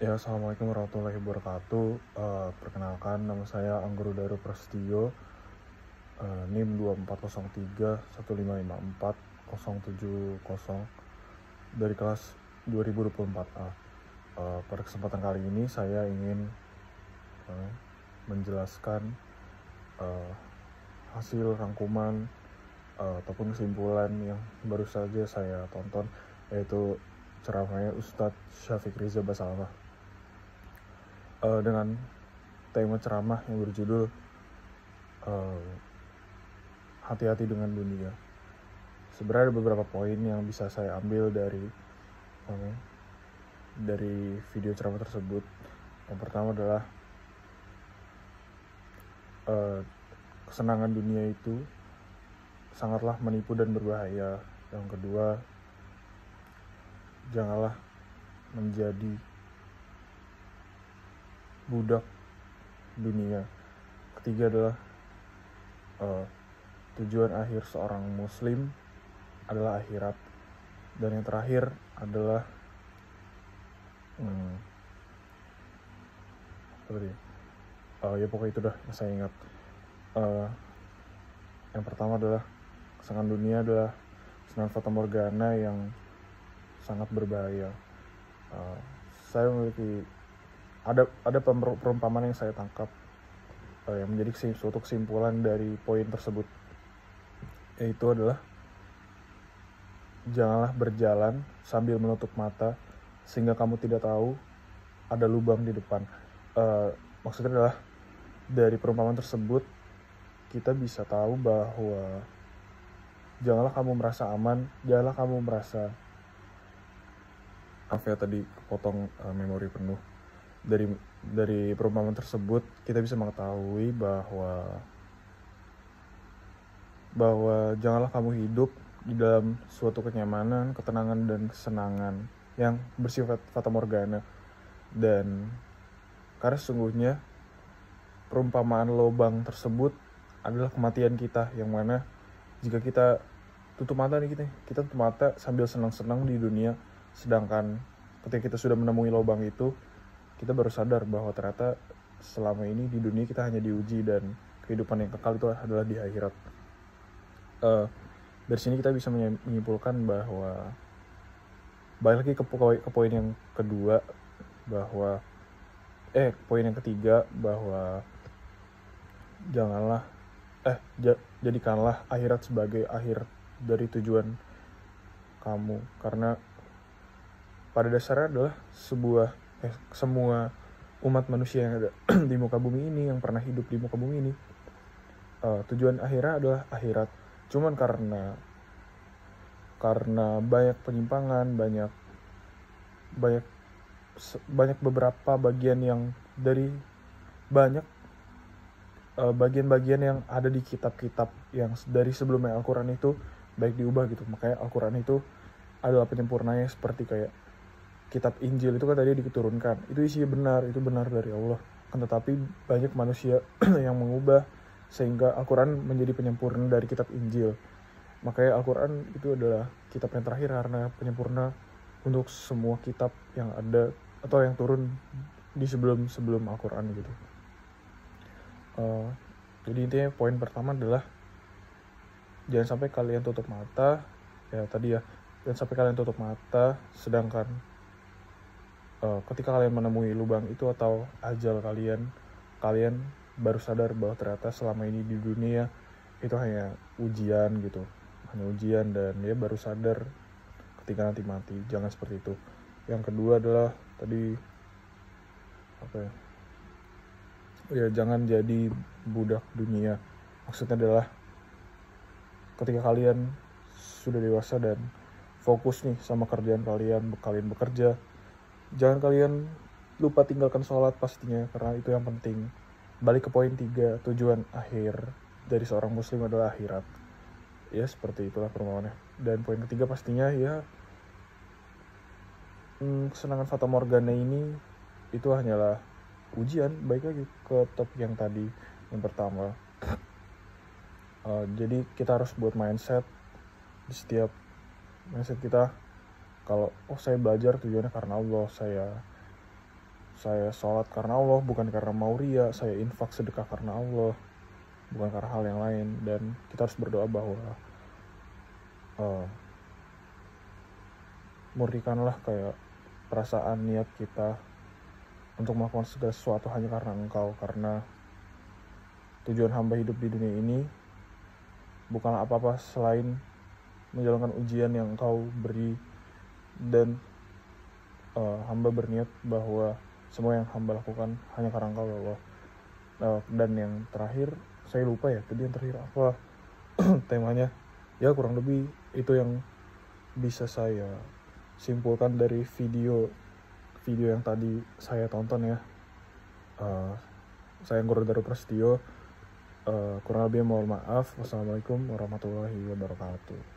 Ya, assalamualaikum warahmatullahi wabarakatuh. Perkenalkan, nama saya Anggoro Dairo Prasetyo, NIM 2403-1554-070 dari kelas 2024A. Pada kesempatan kali ini saya ingin menjelaskan hasil rangkuman ataupun kesimpulan yang baru saja saya tonton, yaitu ceramahnya Ustadz Syafiq Riza Basalamah dengan tema ceramah yang berjudul hati-hati dengan dunia. Sebenarnya ada beberapa poin yang bisa saya ambil dari video ceramah tersebut. Yang pertama adalah kesenangan dunia itu sangatlah menipu dan berbahaya. Yang kedua, janganlah menjadi budak dunia. Ketiga adalah tujuan akhir seorang muslim adalah akhirat. Dan yang terakhir adalah ya pokoknya itu dah yang saya ingat. Yang pertama adalah kesenangan dunia adalah kesenangan fatamorgana yang sangat berbahaya. Saya memiliki ada perumpamaan yang saya tangkap yang menjadi suatu kesimpulan dari poin tersebut, yaitu adalah janganlah berjalan sambil menutup mata sehingga kamu tidak tahu ada lubang di depan. Maksudnya adalah dari perumpamaan tersebut kita bisa tahu bahwa janganlah kamu merasa aman, janganlah kamu merasa tadi kepotong memori penuh. Dari perumpamaan tersebut kita bisa mengetahui bahwa janganlah kamu hidup di dalam suatu kenyamanan, ketenangan dan kesenangan yang bersifat fatamorgana. Dan karena sesungguhnya perumpamaan lubang tersebut adalah kematian kita, yang mana jika kita tutup mata kita tutup mata sambil senang-senang di dunia, sedangkan ketika kita sudah menemui lubang itu, kita baru sadar bahwa ternyata selama ini di dunia kita hanya diuji dan kehidupan yang kekal itu adalah di akhirat. Dari sini kita bisa menyimpulkan bahwa balik lagi ke poin yang kedua, bahwa poin yang ketiga, bahwa jadikanlah akhirat sebagai akhir dari tujuan kamu, karena pada dasarnya adalah semua umat manusia yang ada di muka bumi ini, yang pernah hidup di muka bumi ini, tujuan akhirnya adalah akhirat. Cuman karena banyak penyimpangan, banyak beberapa bagian yang dari banyak bagian-bagian yang ada di kitab-kitab yang dari sebelumnya Al-Quran itu baik diubah gitu. Makanya Al-Quran itu adalah penyempurnanya, seperti kayak kitab Injil itu kan tadi diturunkan, itu isinya benar, itu benar dari Allah. Tetapi banyak manusia yang mengubah sehingga Al-Quran menjadi penyempurna dari kitab Injil. Makanya Al-Quran itu adalah kitab yang terakhir karena penyempurna untuk semua kitab yang ada atau yang turun di sebelum Al-Quran gitu. Jadi intinya poin pertama adalah jangan sampai kalian tutup mata, jangan sampai kalian tutup mata sedangkan ketika kalian menemui lubang itu atau ajal kalian baru sadar bahwa ternyata selama ini di dunia itu hanya ujian gitu, dan dia baru sadar ketika nanti mati. Jangan seperti itu. Yang kedua adalah jangan jadi budak dunia. Maksudnya adalah ketika kalian sudah dewasa dan fokus nih sama kerjaan kalian bekerja, jangan kalian lupa tinggalkan sholat pastinya, karena itu yang penting. Balik ke poin 3, tujuan akhir dari seorang muslim adalah akhirat. Ya seperti itulah perumpamannya. Dan poin ketiga pastinya ya kesenangan fatamorgana ini itu hanyalah ujian. Baik lagi ke topik yang tadi yang pertama. Jadi kita harus buat mindset di setiap mindset kita, kalau saya belajar tujuannya karena Allah, saya saya sholat karena Allah, bukan karena mau ria. Saya infak sedekah karena Allah, bukan karena hal yang lain. Dan kita harus berdoa bahwa murnikanlah kayak perasaan niat kita untuk melakukan segala sesuatu hanya karena Engkau, karena tujuan hamba hidup di dunia ini bukanlah apa-apa selain menjalankan ujian yang Engkau beri. Dan hamba berniat bahwa semua yang hamba lakukan hanya karena Engkau ya Allah. Dan yang terakhir, saya lupa ya tadi yang terakhir apa temanya. Ya kurang lebih itu yang bisa saya simpulkan dari video yang tadi saya tonton ya. Saya Ngurah Daru Prasetyo. Kurang lebih mohon maaf. Wassalamualaikum warahmatullahi wabarakatuh.